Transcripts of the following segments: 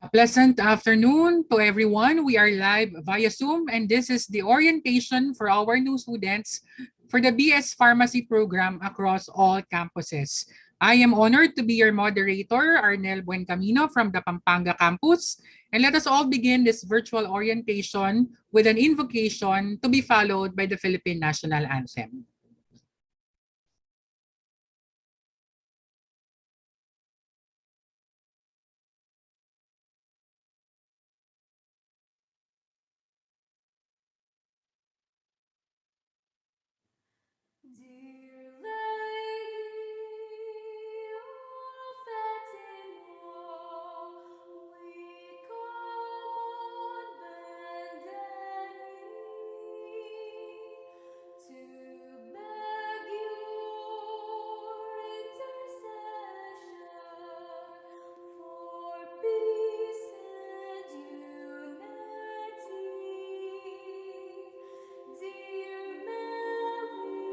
A pleasant afternoon to everyone. We are live via Zoom, and this is the orientation for our new students for the BS Pharmacy program across all campuses. I am honored to be your moderator, Arnel Buencamino from the Pampanga campus. And let us all begin this virtual orientation with an invocation to be followed by the Philippine National Anthem. Dear Lady of Fatima, we come on bended knee to beg your intercession for peace and unity. Dear Mary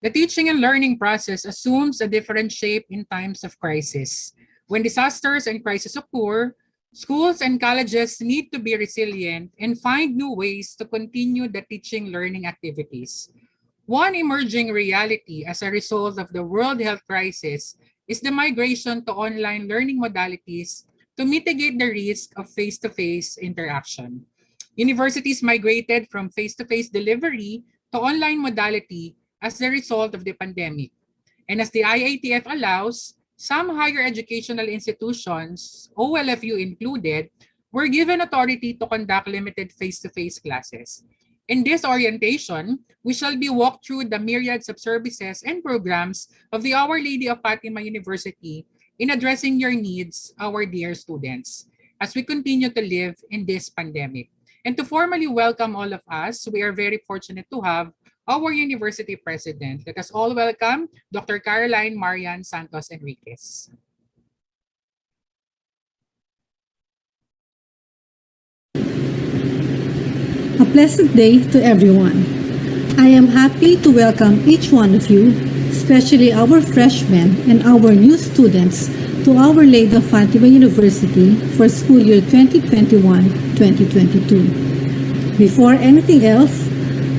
The teaching and learning process assumes a different shape in times of crisis. When disasters and crises occur, schools and colleges need to be resilient and find new ways to continue the teaching learning activities. One emerging reality as a result of the World Health Crisis is the migration to online learning modalities to mitigate the risk of face-to-face interaction. Universities migrated from face-to-face delivery to online modality as a result of the pandemic. And as the IATF allows, some higher educational institutions, OLFU included, were given authority to conduct limited face-to-face classes. In this orientation, we shall be walked through the myriads of services and programs of the Our Lady of Fatima University in addressing your needs, our dear students, as we continue to live in this pandemic. And to formally welcome all of us, we are very fortunate to have our university president. Let us all welcome Dr. Caroline Marian Santos Enriquez. A pleasant day to everyone. I am happy to welcome each one of you, especially our freshmen and our new students, to Our Lady of Fatima University for school year 2021-2022. Before anything else,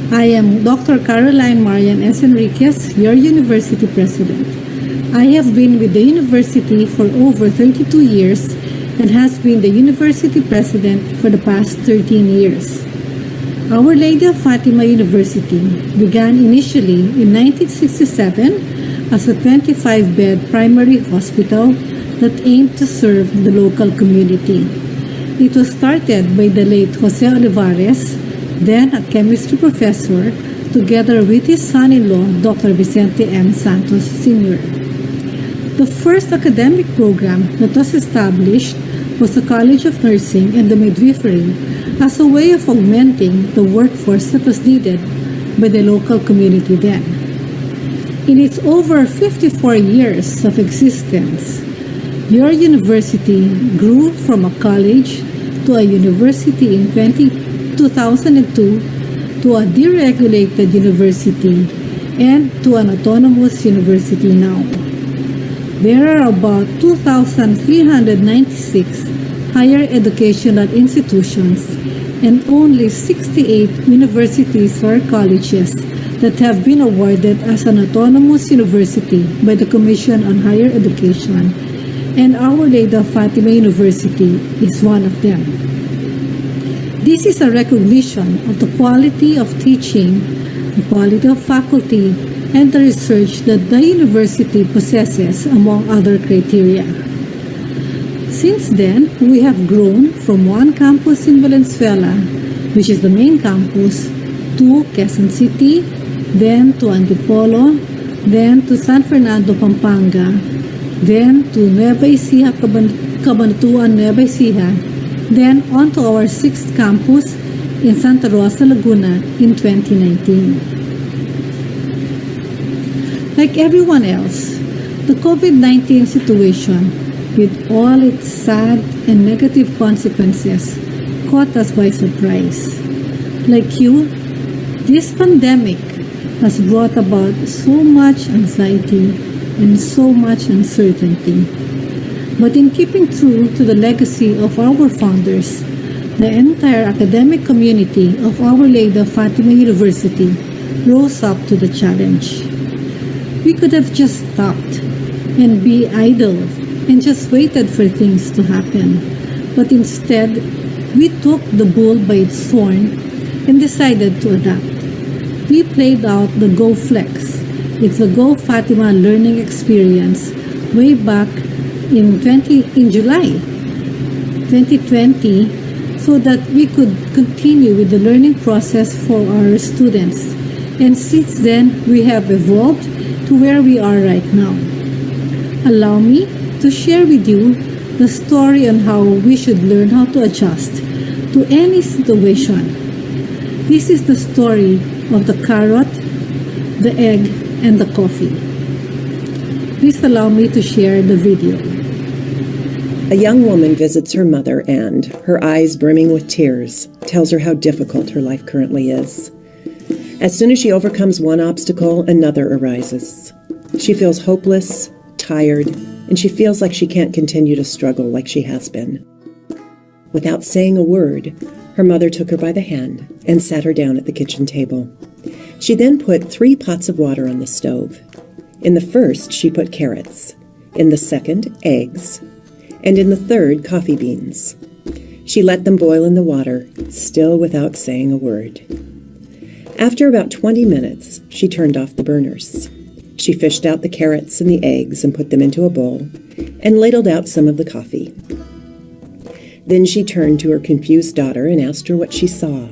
I am Dr. Caroline Marian S. Enriquez, your university president. I have been with the university for over 32 years and has been the university president for the past 13 years. Our Lady of Fatima University began initially in 1967 as a 25-bed primary hospital that aimed to serve the local community. It was started by the late Jose Olivares, then a chemistry professor, together with his son-in-law, Dr. Vicente M. Santos Sr. The first academic program that was established was the College of Nursing and the Midwifery as a way of augmenting the workforce that was needed by the local community then. In its over 54 years of existence, your university grew from a college to a university in 2002 to a deregulated university and to an autonomous university now. There are about 2,396 higher educational institutions and only 68 universities or colleges that have been awarded as an autonomous university by the Commission on Higher Education, and Our Lady of Fatima University is one of them. This is a recognition of the quality of teaching, the quality of faculty, and the research that the university possesses, among other criteria. Since then, we have grown from one campus in Valenzuela, which is the main campus, to Quezon City, then to Antipolo, then to San Fernando, Pampanga, then to Nueva Ecija, Cabanatuan, Nueva Ecija, then on to our 6th campus in Santa Rosa, Laguna in 2019. Like everyone else, the COVID-19 situation, with all its sad and negative consequences, caught us by surprise. Like you, this pandemic has brought about so much anxiety and so much uncertainty. But in keeping true to the legacy of our founders, the entire academic community of Our Lady of Fatima University rose up to the challenge. We could have just stopped and be idle and just waited for things to happen. But instead, we took the bull by its horn and decided to adapt. We played out the Go Flex. It's a Go Fatima learning experience way back in July 2020 so that we could continue with the learning process for our students. And since then, we have evolved to where we are right now. Allow me to share with you the story on how we should learn how to adjust to any situation. This is the story of the carrot, the egg, and the coffee. Please allow me to share the video. A young woman visits her mother and, her eyes brimming with tears, tells her how difficult her life currently is. As soon as she overcomes one obstacle, another arises. She feels hopeless, tired, and she feels like she can't continue to struggle like she has been. Without saying a word, her mother took her by the hand and sat her down at the kitchen table. She then put 3 pots of water on the stove. In the first, she put carrots. In the second, eggs. And in the third, coffee beans. She let them boil in the water, still without saying a word. After about 20 minutes, she turned off the burners. She fished out the carrots and the eggs and put them into a bowl and ladled out some of the coffee. Then she turned to her confused daughter and asked her what she saw.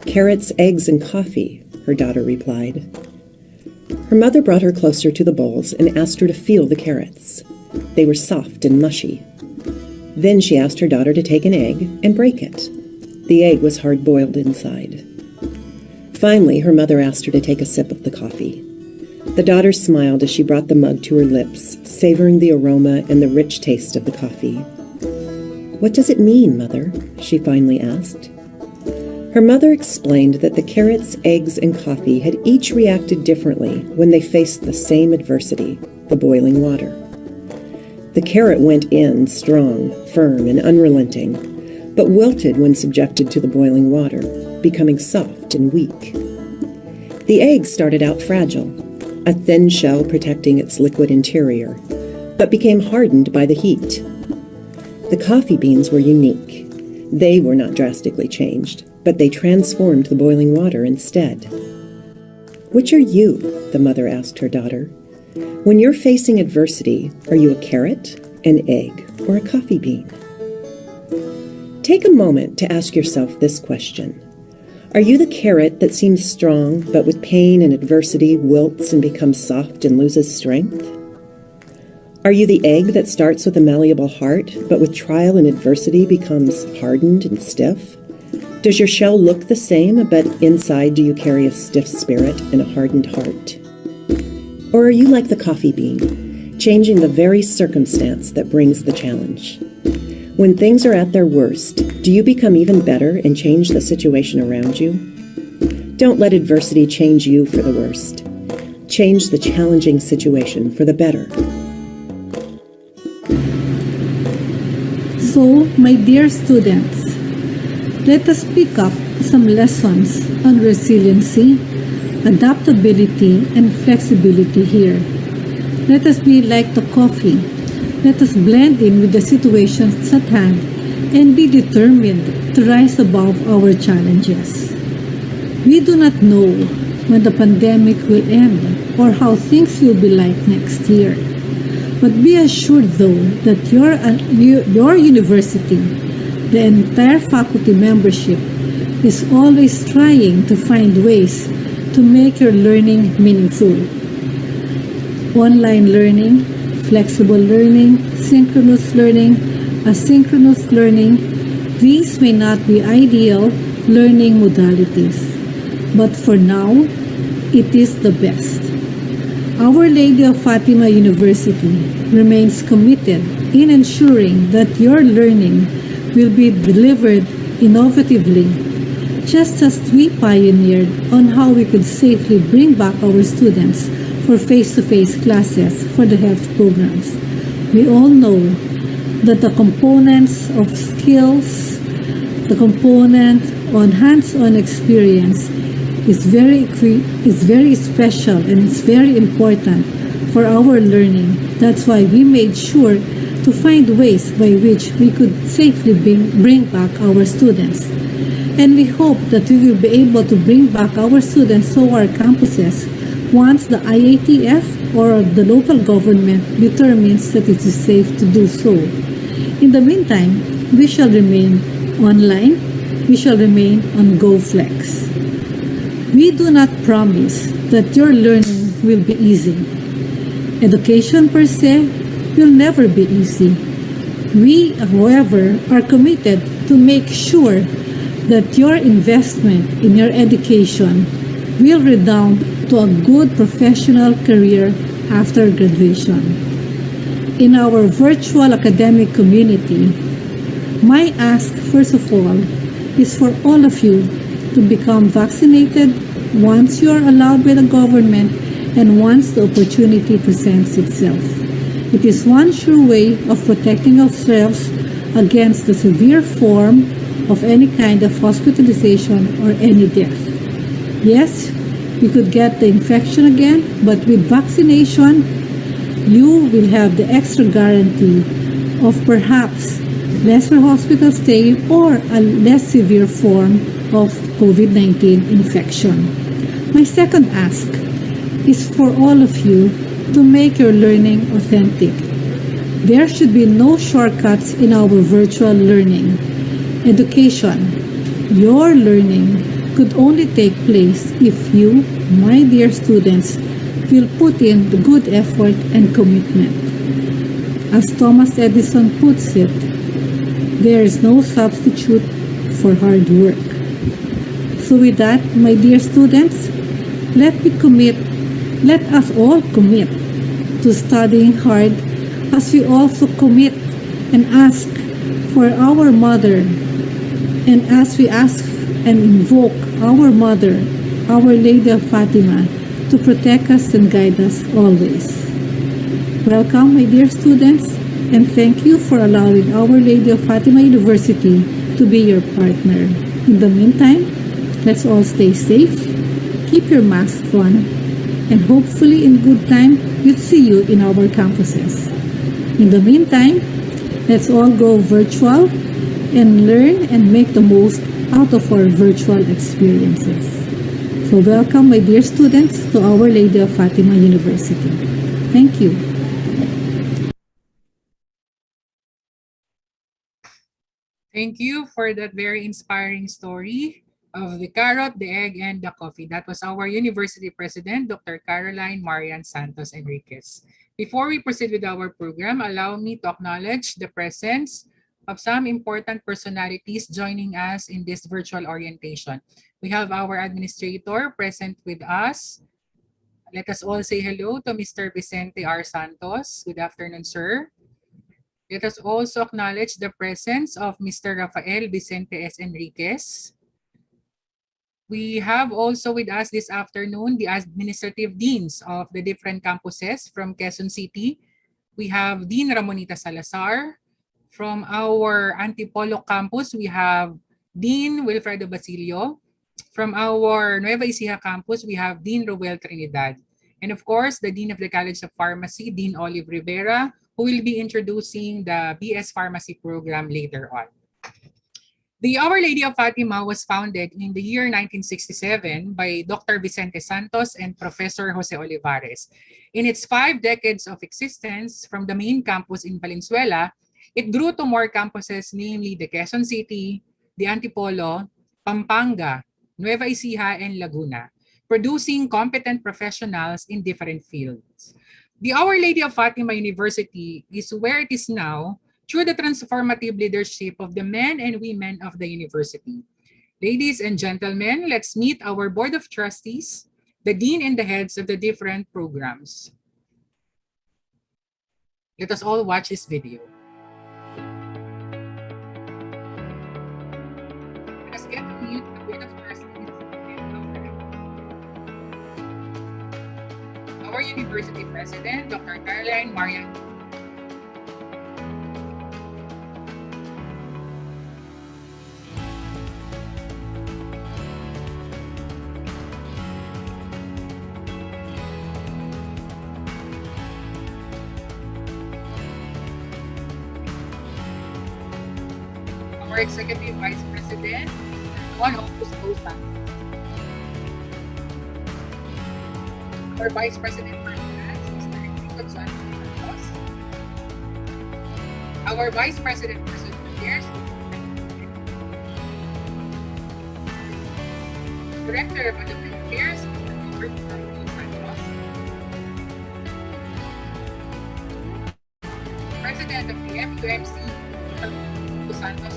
"Carrots, eggs, and coffee," her daughter replied. Her mother brought her closer to the bowls and asked her to feel the carrots. They were soft and mushy. Then she asked her daughter to take an egg and break it. The egg was hard-boiled inside. Finally, her mother asked her to take a sip of the coffee. The daughter smiled as she brought the mug to her lips, savoring the aroma and the rich taste of the coffee. "What does it mean, Mother?" she finally asked. Her mother explained that the carrots, eggs, and coffee had each reacted differently when they faced the same adversity, the boiling water. The carrot went in strong, firm, and unrelenting, but wilted when subjected to the boiling water, becoming soft and weak. The egg started out fragile, a thin shell protecting its liquid interior, but became hardened by the heat. The coffee beans were unique. They were not drastically changed, but they transformed the boiling water instead. "Which are you?" the mother asked her daughter. "When you're facing adversity, are you a carrot, an egg, or a coffee bean?" Take a moment to ask yourself this question. Are you the carrot that seems strong, but with pain and adversity wilts and becomes soft and loses strength? Are you the egg that starts with a malleable heart, but with trial and adversity becomes hardened and stiff? Does your shell look the same, but inside do you carry a stiff spirit and a hardened heart? Or are you like the coffee bean, changing the very circumstance that brings the challenge? When things are at their worst, do you become even better and change the situation around you? Don't let adversity change you for the worst. Change the challenging situation for the better. So, my dear students, let us pick up some lessons on resiliency, adaptability, and flexibility here. Let us be like the coffee. Let us blend in with the situations at hand and be determined to rise above our challenges. We do not know when the pandemic will end or how things will be like next year. But be assured though that your university, the entire faculty membership, is always trying to find ways to make your learning meaningful. Online learning, flexible learning, synchronous learning, asynchronous learning, these may not be ideal learning modalities, but for now, it is the best. Our Lady of Fatima University remains committed in ensuring that your learning will be delivered innovatively, just as we pioneered on how we could safely bring back our students for face-to-face classes for the health programs. We all know that the components of skills, the component on hands-on experience is very special and it's very important for our learning. That's why we made sure to find ways by which we could safely bring back our students. And we hope that we will be able to bring back our students to our campuses once the IATF or the local government determines that it is safe to do so. In the meantime, we shall remain online. We shall remain on GoFlex. We do not promise that your learning will be easy. Education per se will never be easy. We, however, are committed to make sure that your investment in your education will redound to a good professional career after graduation. In our virtual academic community, my ask, first of all, is for all of you to become vaccinated once you are allowed by the government and once the opportunity presents itself. It is one sure way of protecting ourselves against the severe form of any kind of hospitalization or any death. Yes, you could get the infection again, but with vaccination, you will have the extra guarantee of perhaps lesser hospital stay or a less severe form of COVID-19 infection. My second ask is for all of you to make your learning authentic. There should be no shortcuts in our virtual learning. Education, your learning could only take place if you, my dear students, will put in the good effort and commitment. As Thomas Edison puts it, there is no substitute for hard work. So with that, my dear students, let us all commit to studying hard as we also commit and ask for our mother, and as we ask and invoke our mother, Our Lady of Fatima, to protect us and guide us always. Welcome, my dear students, and thank you for allowing Our Lady of Fatima University to be your partner. In the meantime, let's all stay safe, keep your masks on, and hopefully in good time, we'll see you in our campuses. In the meantime, let's all go virtual and learn and make the most out of our virtual experiences. So welcome, my dear students, to Our Lady of Fatima University. Thank you. Thank you for that very inspiring story of the carrot, the egg, and the coffee. That was our university president, Dr. Caroline Marian Santos Enriquez. Before we proceed with our program, allow me to acknowledge the presence of some important personalities joining us in this virtual orientation. We have our administrator present with us. Let us all say hello to Mr. Vicente R. Santos. Good afternoon, sir. Let us also acknowledge the presence of Mr. Rafael Vicente S. Enriquez. We have also with us this afternoon the administrative deans of the different campuses from Quezon City. We have Dean Ramonita Salazar. From our Antipolo campus, we have Dean Wilfredo Basilio. From our Nueva Ecija campus, we have Dean Roel Trinidad. And of course, the Dean of the College of Pharmacy, Dean Olive Rivera, who will be introducing the BS Pharmacy program later on. The Our Lady of Fatima was founded in the year 1967 by Dr. Vicente Santos and Professor Jose Olivares. In its 5 decades of existence from the main campus in Valenzuela, it grew to more campuses, namely the Quezon City, the Antipolo, Pampanga, Nueva Ecija, and Laguna, producing competent professionals in different fields. The Our Lady of Fatima University is where it is now through the transformative leadership of the men and women of the university. Ladies and gentlemen, let's meet our Board of Trustees, the Dean and the heads of the different programs. Let us all watch this video. Let us get to meet the Board of Trustees and our University President, Dr. Caroline Marian. Our Executive Vice President, Juan Augusto Santos. Our Vice President for Finance, Mr. Enrico Santos. Our Vice President for Social Affairs, Director of Adult Affairs, Mr. Robert Santos. President of the FUMC, Mr. Santos.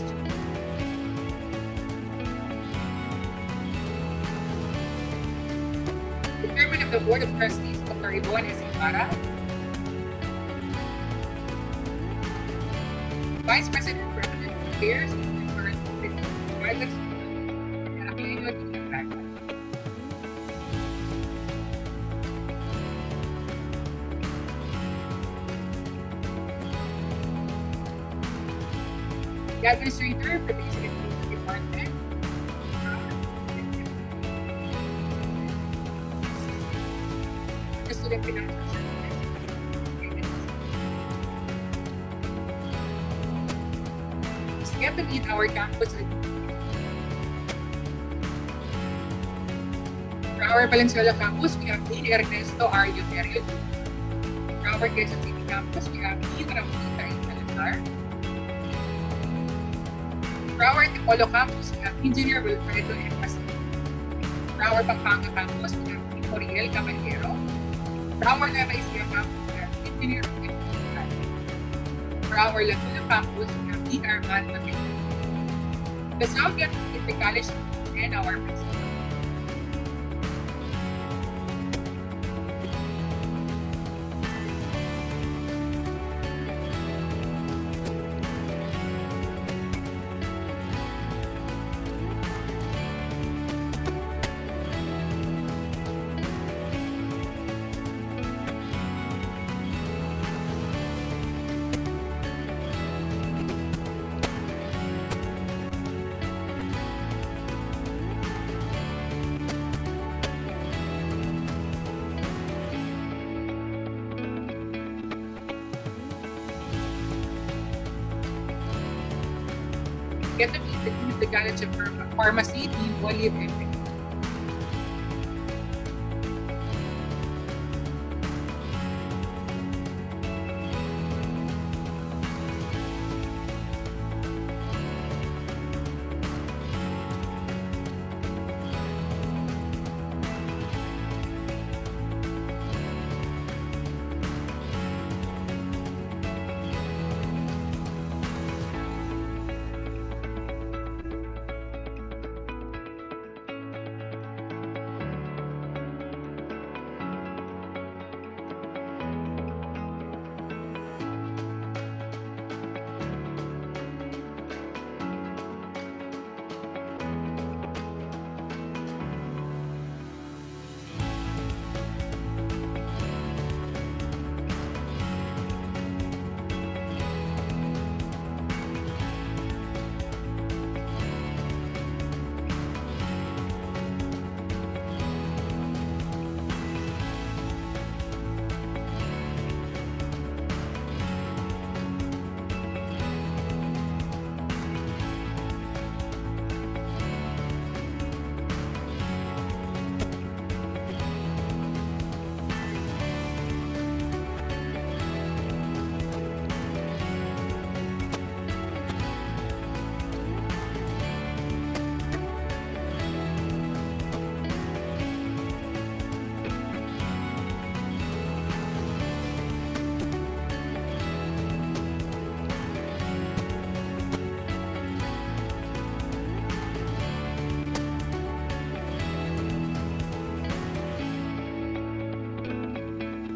The Chairman of the Board of Trustees, Dr. Yvonne S. Ibarra. Vice President for Adult Affairs, Mr. Private The administrator for the Basic Education Department. The student financial services. Let's get to meet our campus. For our Valenzuela campus, we have Dean Ernesto R. Euterio. For our Quezon City campus, we have Dean Ramita Salazar. For our Antipolo campus, we have Engineer Wilfredo M. Castillo. For our Pampanga campus, we have Dean Oriel Caballero. For our Nueva Ecija campus, we have Engineer Ruben Castillo. For our Laguna campus, we have Dean Armando Mateo. Let's now get to meet the college and our president. Get to meet the Dean of the College of Pharmacy, Dean Olive M.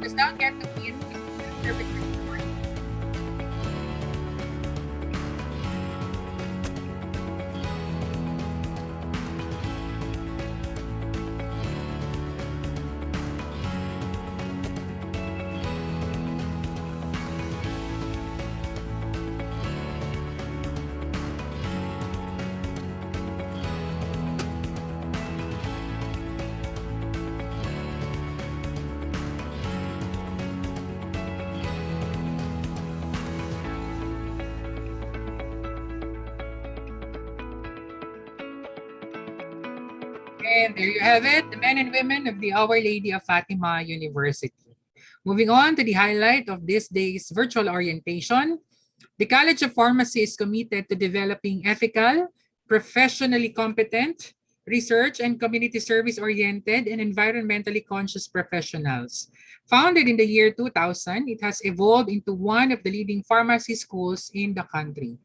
Let's now get to meet the Student Services Board. And there you have it, the men and women of the Our Lady of Fatima University. Moving on to the highlight of this day's virtual orientation, the College of Pharmacy is committed to developing ethical, professionally competent, research and community service-oriented and environmentally conscious professionals. Founded in the year 2000, it has evolved into one of the leading pharmacy schools in the country.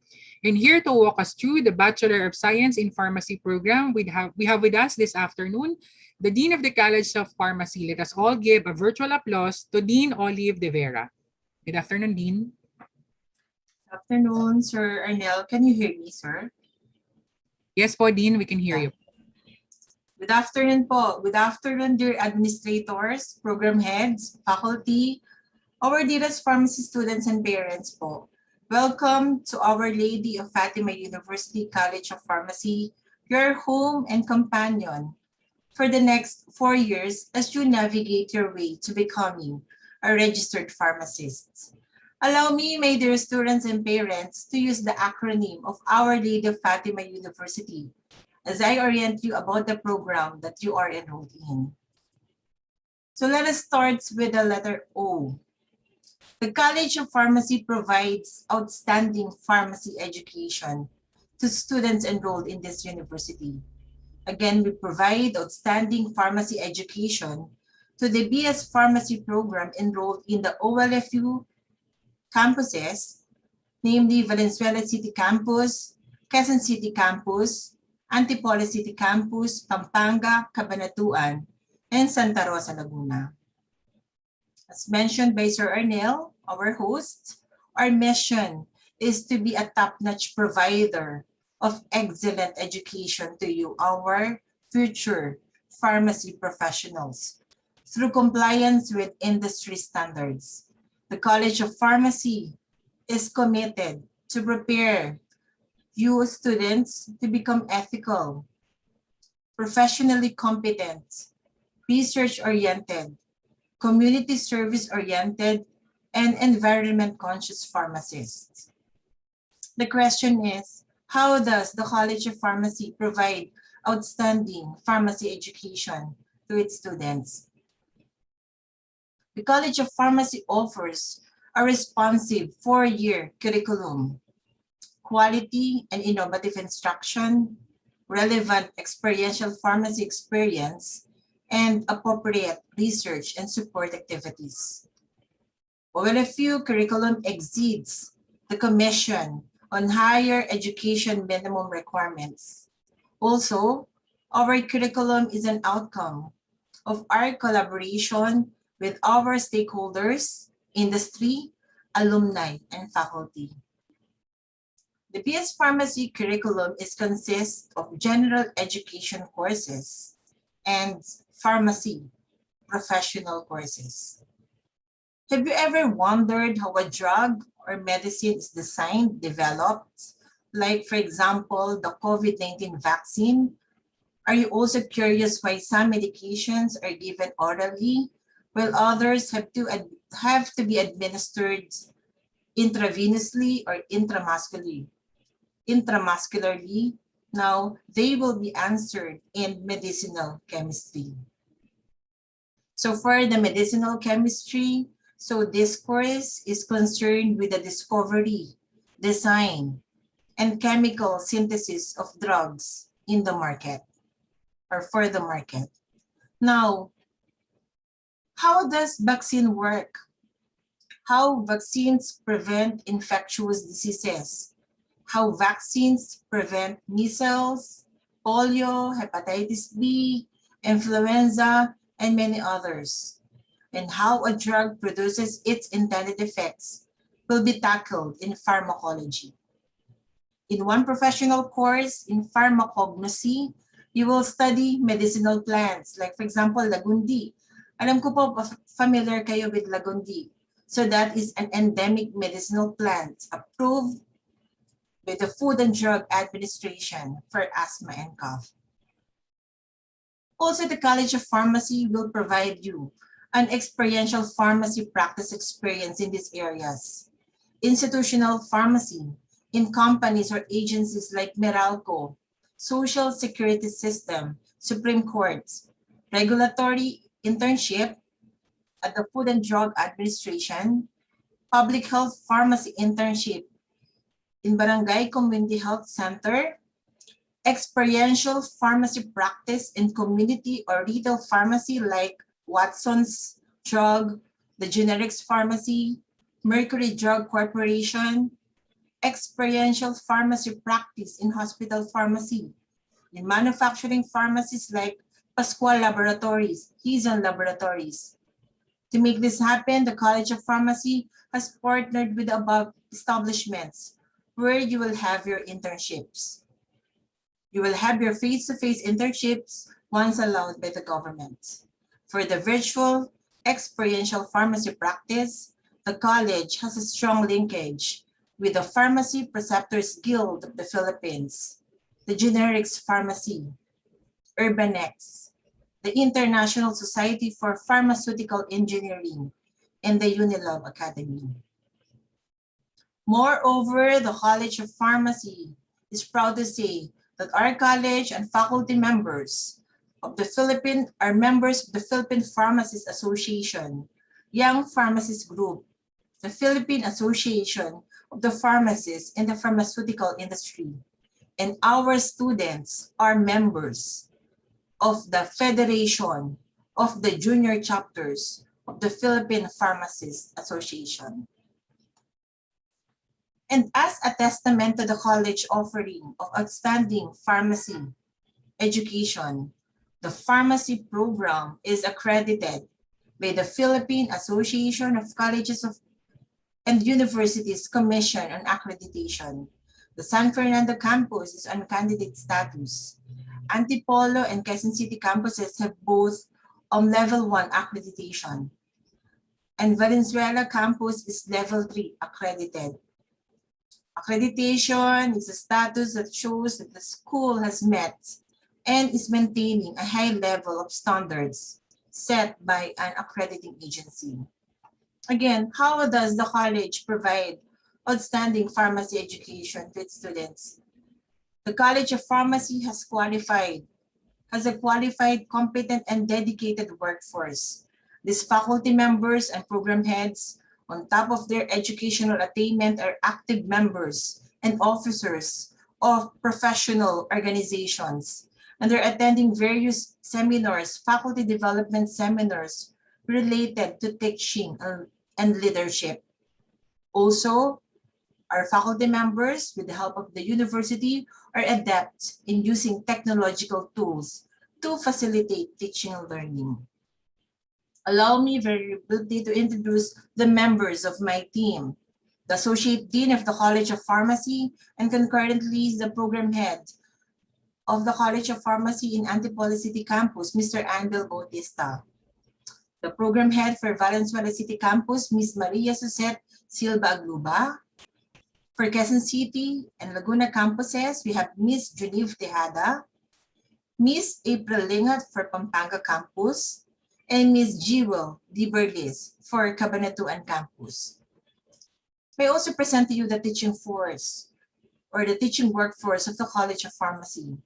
And here to walk us through the Bachelor of Science in Pharmacy program, we have with us this afternoon the Dean of the College of Pharmacy. Let us all give a virtual applause to Dean Olive De Vera. Good afternoon, Dean. Good afternoon, Sir Arnel. Can you hear me, sir? Yes po, Dean, we can hear you. Good afternoon po. Good afternoon, dear administrators, program heads, faculty, our dearest pharmacy students and parents po. Welcome to Our Lady of Fatima University College of Pharmacy, your home and companion for the next 4 years as you navigate your way to becoming a registered pharmacist. Allow me, my dear students and parents, to use the acronym of Our Lady of Fatima University as I orient you about the program that you are enrolled in. So let us start with the letter O. The College of Pharmacy provides outstanding pharmacy education to students enrolled in this university. Again, we provide outstanding pharmacy education to the BS Pharmacy program enrolled in the OLFU campuses, namely Valenzuela City Campus, Quezon City Campus, Antipolo City Campus, Pampanga, Cabanatuan, and Santa Rosa, Laguna. As mentioned by Sir Arnel, our host, our mission is to be a top-notch provider of excellent education to you, our future pharmacy professionals, through compliance with industry standards. The College of Pharmacy is committed to prepare you students to become ethical, professionally competent, research-oriented, community service-oriented, and environment-conscious pharmacists. The question is, how does the College of Pharmacy provide outstanding pharmacy education to its students? The College of Pharmacy offers a responsive 4-year curriculum, quality and innovative instruction, relevant experiential pharmacy experience, and appropriate research and support activities. OLFU curriculum exceeds the Commission on Higher Education minimum requirements. Also, our curriculum is an outcome of our collaboration with our stakeholders, industry, alumni, and faculty. The BS Pharmacy curriculum consists of general education courses and pharmacy professional courses. Have you ever wondered how a drug or medicine is designed, developed? Like, for example, the COVID-19 vaccine. Are you also curious why some medications are given orally, while others have to be administered intravenously or intramuscularly? Now, they will be answered in medicinal chemistry. So for the medicinal chemistry, so this course is concerned with the discovery, design, and chemical synthesis of drugs in the market or for the market. Now, how does vaccine work? How vaccines prevent infectious diseases? How vaccines prevent measles, polio, hepatitis B, influenza, and many others, and how a drug produces its intended effects will be tackled in pharmacology. In one professional course in pharmacognosy, you will study medicinal plants, like for example, lagundi. Alam ko po, familiar kayo with lagundi. So that is an endemic medicinal plant approved by the Food and Drug Administration for asthma and cough. Also, the College of Pharmacy will provide you an experiential pharmacy practice experience in these areas. Institutional pharmacy in companies or agencies like Meralco, Social Security System, Supreme Court, regulatory internship at the Food and Drug Administration, public health pharmacy internship in Barangay Community Health Center, experiential pharmacy practice in community or retail pharmacy like Watson's Drug, the Generics Pharmacy, Mercury Drug Corporation, experiential pharmacy practice in hospital pharmacy, in manufacturing pharmacies like Pascual Laboratories, Hizon Laboratories. To make this happen, the College of Pharmacy has partnered with the above establishments where you will have your internships. You will have your face-to-face internships once allowed by the government. For the virtual experiential pharmacy practice, the college has a strong linkage with the Pharmacy Preceptors Guild of the Philippines, the Generics Pharmacy, Urbanex, the International Society for Pharmaceutical Engineering, and the Unilab Academy. Moreover, the College of Pharmacy is proud to say that our college and faculty members of the Philippine are members of the Philippine Pharmacists Association, Young Pharmacist Group, the Philippine Association of the Pharmacists in the Pharmaceutical Industry, and our students are members of the Federation of the Junior Chapters of the Philippine Pharmacists Association. And as a testament to the college offering of outstanding pharmacy education, the pharmacy program is accredited by the Philippine Association of Colleges and Universities Commission on Accreditation. The San Fernando campus is on candidate status. Antipolo and Quezon City campuses have both level 1 accreditation. And Valenzuela campus is level 3 accredited. Accreditation is a status that shows that the school has met and is maintaining a high level of standards set by an accrediting agency. Again, how does the college provide outstanding pharmacy education to its students? The College of Pharmacy has a qualified, competent, and dedicated workforce. These faculty members and program heads, on top of their educational attainment, are active members and officers of professional organizations, and they're attending various seminars, faculty development seminars related to teaching and leadership. Also, our faculty members, with the help of the university, are adept in using technological tools to facilitate teaching and learning. Allow me very briefly to introduce the members of my team. The Associate Dean of the College of Pharmacy and concurrently is the Program Head of the College of Pharmacy in Antipolo City Campus, Mr. Angel Bautista. The Program Head for Valenzuela City Campus, Ms. Maria Susette Silva Agluba. For Quezon City and Laguna campuses, we have Ms. Genevieve Tejada, Ms. April Lingat for Pampanga Campus, and Ms. Jewel Liberlis for Cabanatuan Campus. I also present to you the teaching force or the teaching workforce of the College of Pharmacy.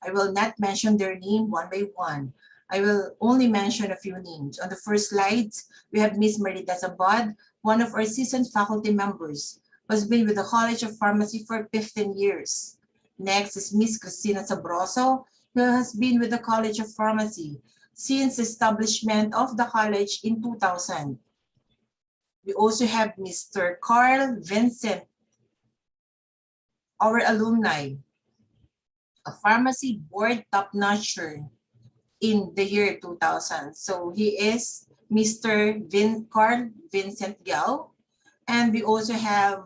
I will not mention their name one by one. I will only mention a few names. On the first slides, we have Ms. Marita Zabad, one of our seasoned faculty members, who has been with the College of Pharmacy for 15 years. Next is Ms. Cristina Sabroso, who has been with the College of Pharmacy since the establishment of the college in 2000. We also have Mr. Carl Vincent, our alumni, a pharmacy board top-notcher in the year 2000. So he is Mr. Carl Vincent Yao. And we also have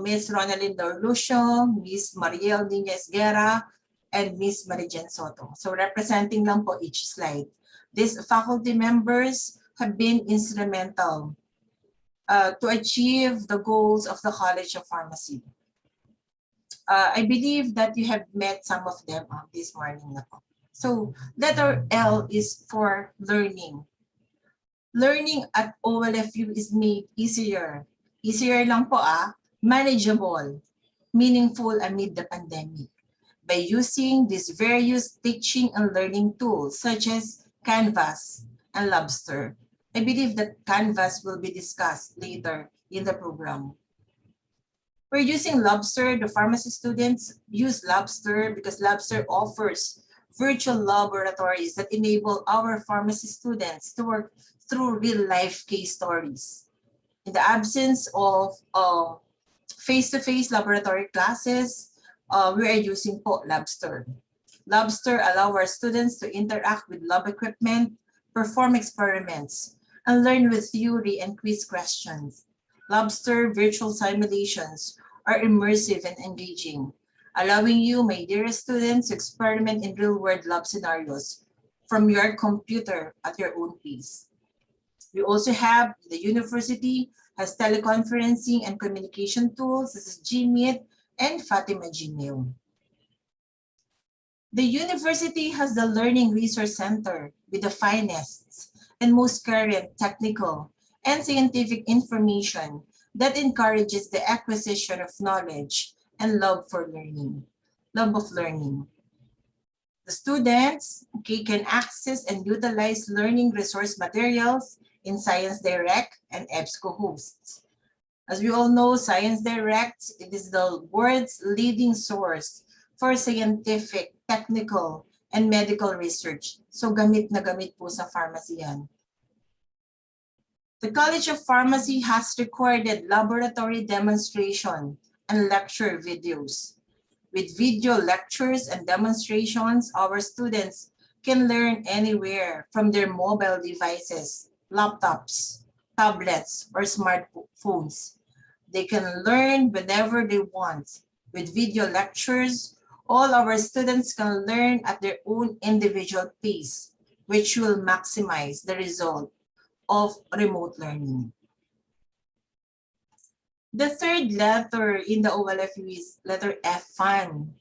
Ms. Ronaldinda Lucio, Ms. Mariel Nunez Guerra, and Ms. Marijen Soto. So representing lang po each slide. These faculty members have been instrumental to achieve the goals of the College of Pharmacy. I believe that you have met some of them this morning na po. So letter L is for learning. Learning at OLFU is made easier. Easier lang po manageable, meaningful amid the pandemic by using these various teaching and learning tools such as Canvas and Lobster. I believe that Canvas will be discussed later in the program. We're using Lobster. The pharmacy students use Lobster because Lobster offers virtual laboratories that enable our pharmacy students to work through real-life case stories. In the absence of face-to-face laboratory classes, we are using Lobster. Lobster allows our students to interact with lab equipment, perform experiments, and learn with theory and quiz questions. Lobster virtual simulations are immersive and engaging, allowing you, my dearest students, to experiment in real-world lab scenarios from your computer at your own pace. We also have the university has teleconferencing and communication tools such as Gmeet and Fatima Gmail. The university has the Learning Resource Center with the finest and most current technical and scientific information that encourages the acquisition of knowledge and love of learning. The students can access and utilize learning resource materials in Science Direct and EBSCO hosts. As we all know, Science Direct, it is the world's leading source for scientific, technical, and medical research. So gamit na gamit po sa pharmacy yan. The College of Pharmacy has recorded laboratory demonstration and lecture videos. With video lectures and demonstrations, our students can learn anywhere from their mobile devices, laptops, tablets, or smartphones. They can learn whenever they want. With video lectures, all our students can learn at their own individual pace, which will maximize the result of remote learning. The third letter in the OLFU is letter F, fun.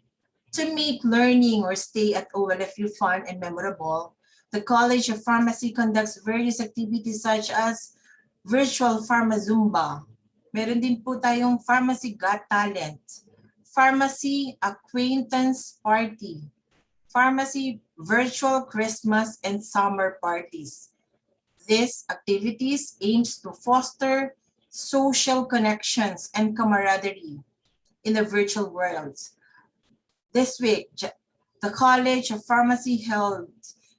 To make learning or stay at OLFU fun and memorable, the College of Pharmacy conducts various activities such as virtual Pharma Zumba. Meron din po tayong Pharmacy Got Talent, Pharmacy Acquaintance Party, Pharmacy Virtual Christmas and Summer Parties. These activities aims to foster social connections and camaraderie in the virtual world. This week, the College of Pharmacy held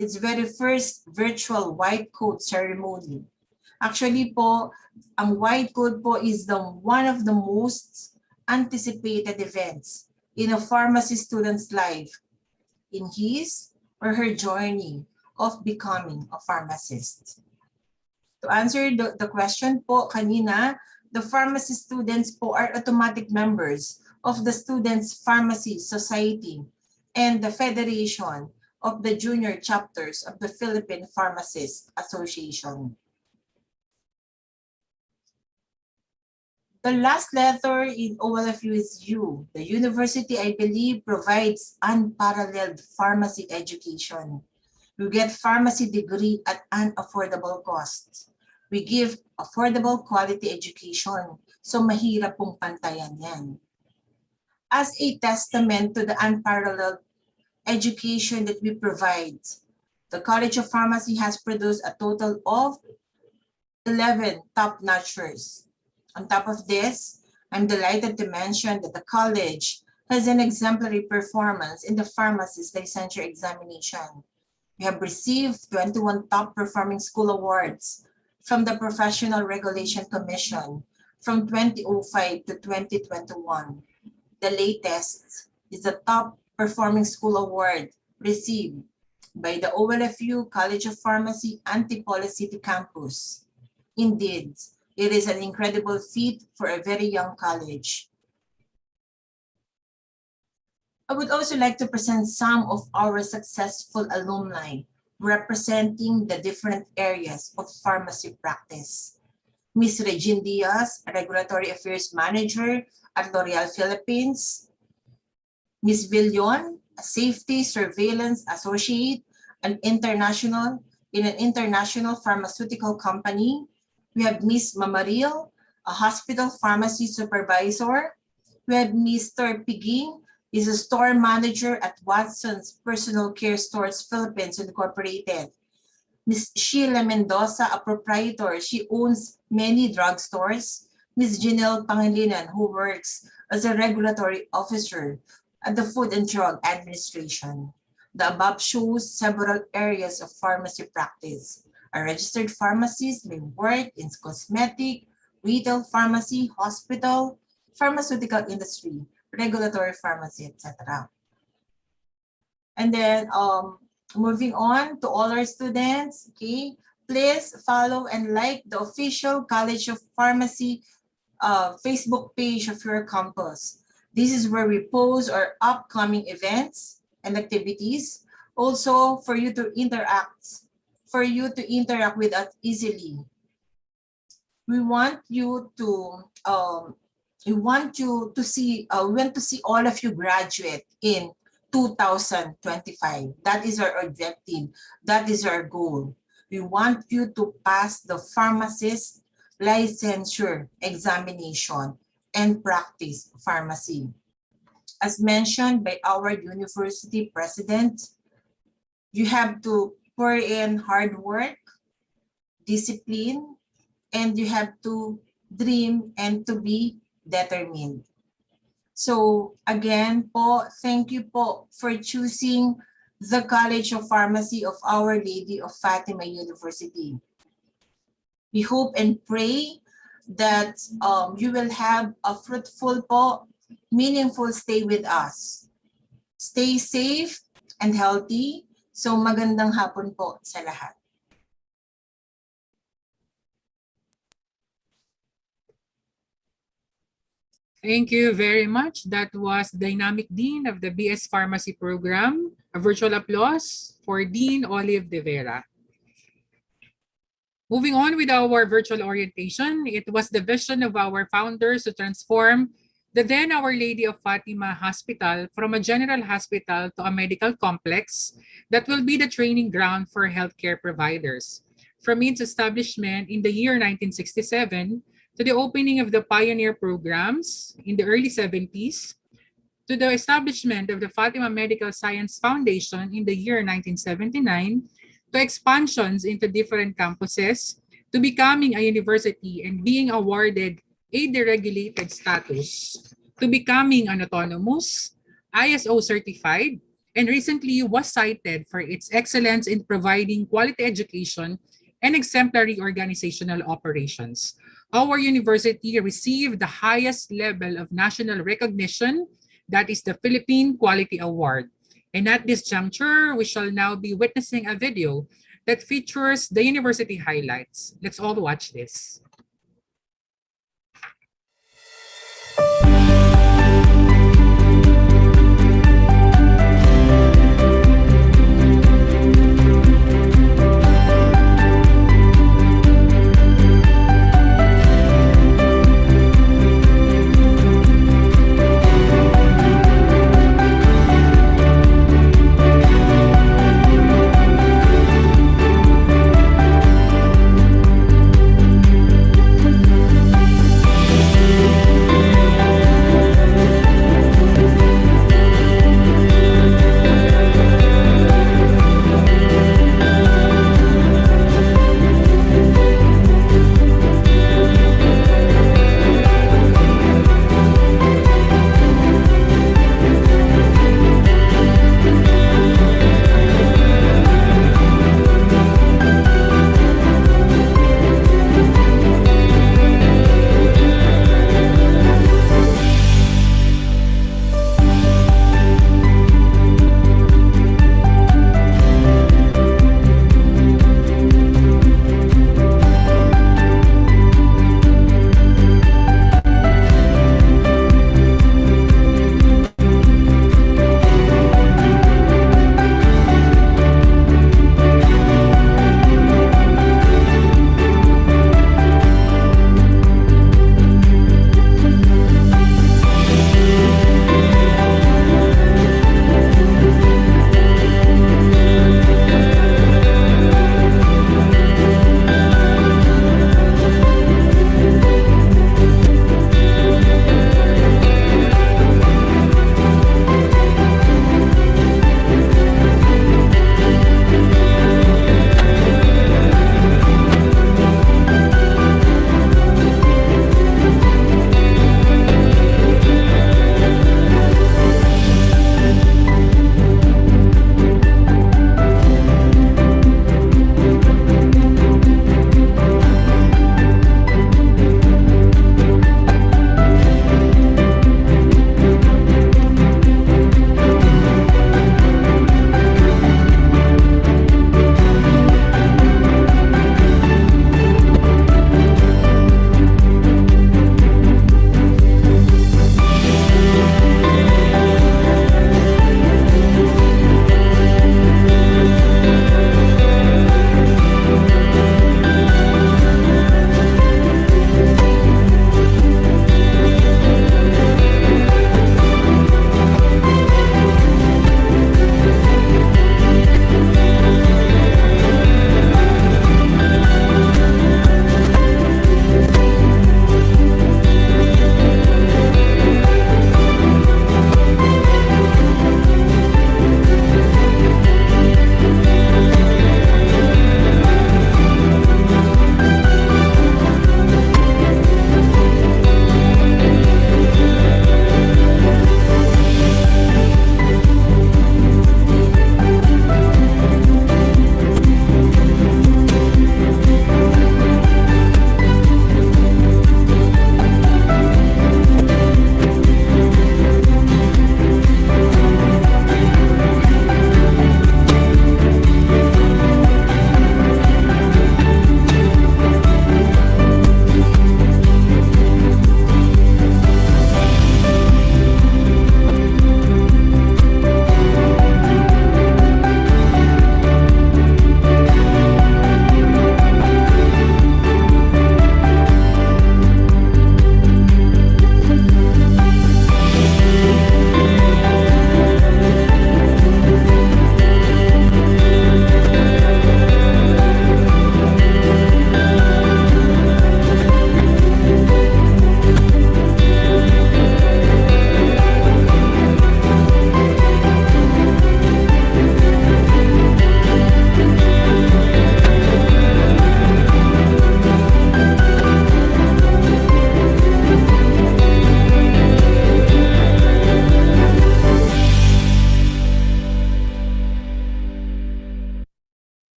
its very first virtual white coat ceremony. Actually po, ang white coat po is one of the most anticipated events in a pharmacy student's life in his or her journey of becoming a pharmacist. To answer the question po kanina, the pharmacy students po are automatic members of the Students' Pharmacy Society and the Federation of the Junior Chapters of the Philippine Pharmacists Association. The last letter in OLFU is U. The university, I believe, provides unparalleled pharmacy education. You get pharmacy degree at an affordable cost. We give affordable quality education, so mahirap pong pantayan yan. As a testament to the unparalleled education that we provide, the College of Pharmacy has produced a total of 11 top-notchers. On top of this, I'm delighted to mention that the college has an exemplary performance in the pharmacist licensure examination. We have received 21 top performing school awards from the Professional Regulation Commission from 2005 to 2021. The latest is the top performing school award received by the OLFU College of Pharmacy Antipolo City Campus. Indeed, it is an incredible feat for a very young college. I would also like to present some of our successful alumni representing the different areas of pharmacy practice. Ms. Regine Diaz, Regulatory Affairs Manager at L'Oreal Philippines. Ms. Villon, a Safety Surveillance Associate in an international pharmaceutical company. We have Ms. Mamaril, a hospital pharmacy supervisor. We have Mr. Piging, is a store manager at Watson's Personal Care Stores Philippines Incorporated. Ms. Sheila Mendoza, a proprietor. She owns many drugstores. Ms. Janelle Pangilinan, who works as a regulatory officer at the Food and Drug Administration. The above shows several areas of pharmacy practice. A registered pharmacist may work in cosmetic, retail pharmacy, hospital, pharmaceutical industry, regulatory pharmacy, etc. And then moving on to all our students, okay, please follow and like the official College of Pharmacy Facebook page of your campus. This is where we post our upcoming events and activities, also for you to interact with us easily. we want you to see all of you graduate in 2025. That is our objective. That is our goal. We want you to pass the pharmacist licensure examination and practice pharmacy. As mentioned by our university president, you have to pour in hard work, discipline, and you have to dream and to be determined. So again po, thank you po for choosing the College of Pharmacy of Our Lady of Fatima University. We hope and pray that you will have a fruitful po, meaningful stay with us. Stay safe and healthy. So magandang hapon po sa lahat. Thank you very much. That was Dynamic Dean of the BS Pharmacy Program. A virtual applause for Dean Olive De Vera. Moving on with our virtual orientation, it was the vision of our founders to transform the then Our Lady of Fatima Hospital from a general hospital to a medical complex that will be the training ground for healthcare providers. From its establishment in the year 1967 to the opening of the pioneer programs in the early 70s, to the establishment of the Fatima Medical Science Foundation in the year 1979, to expansions into different campuses, to becoming a university and being awarded a deregulated status, to becoming an autonomous, ISO certified, and recently was cited for its excellence in providing quality education and exemplary organizational operations. Our university received the highest level of national recognition, that is the Philippine Quality Award. And at this juncture, we shall now be witnessing a video that features the university highlights. Let's all watch this.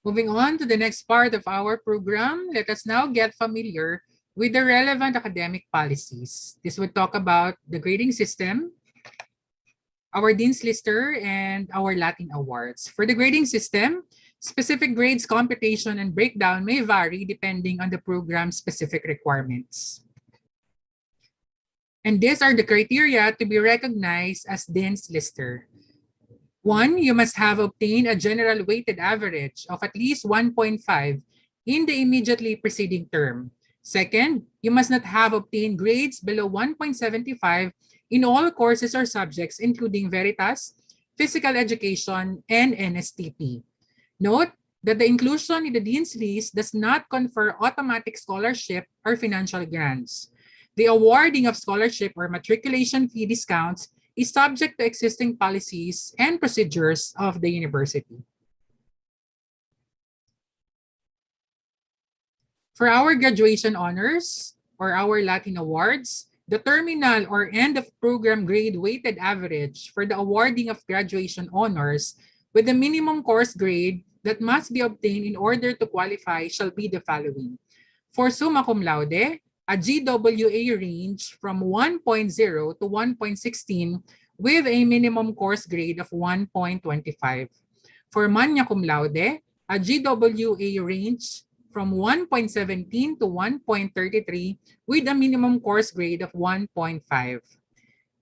Moving on to the next part of our program, let us now get familiar with the relevant academic policies. This would talk about the grading system, our Dean's Lister, and our Latin Awards. For the grading system, specific grades computation and breakdown may vary depending on the program's specific requirements. And these are the criteria to be recognized as Dean's Lister. 1, you must have obtained a general weighted average of at least 1.5 in the immediately preceding term. Second, you must not have obtained grades below 1.75 in all courses or subjects, including Veritas, Physical Education, and NSTP. Note that the inclusion in the Dean's List does not confer automatic scholarship or financial grants. The awarding of scholarship or matriculation fee discounts is subject to existing policies and procedures of the university. For our graduation honors or our Latin Awards, the terminal or end of program grade weighted average for the awarding of graduation honors with the minimum course grade that must be obtained in order to qualify shall be the following. For summa cum laude, a GWA range from 1.0 to 1.16 with a minimum course grade of 1.25. For magna cum laude, a GWA range from 1.17 to 1.33 with a minimum course grade of 1.5.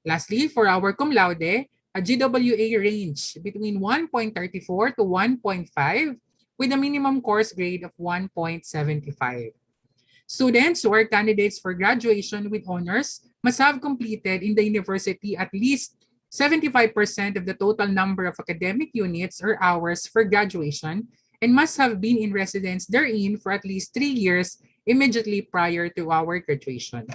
Lastly, for our cum laude, a GWA range between 1.34 to 1.5 with a minimum course grade of 1.75. Students who are candidates for graduation with honors must have completed in the university at least 75% of the total number of academic units or hours for graduation and must have been in residence therein for at least 3 years immediately prior to our graduation.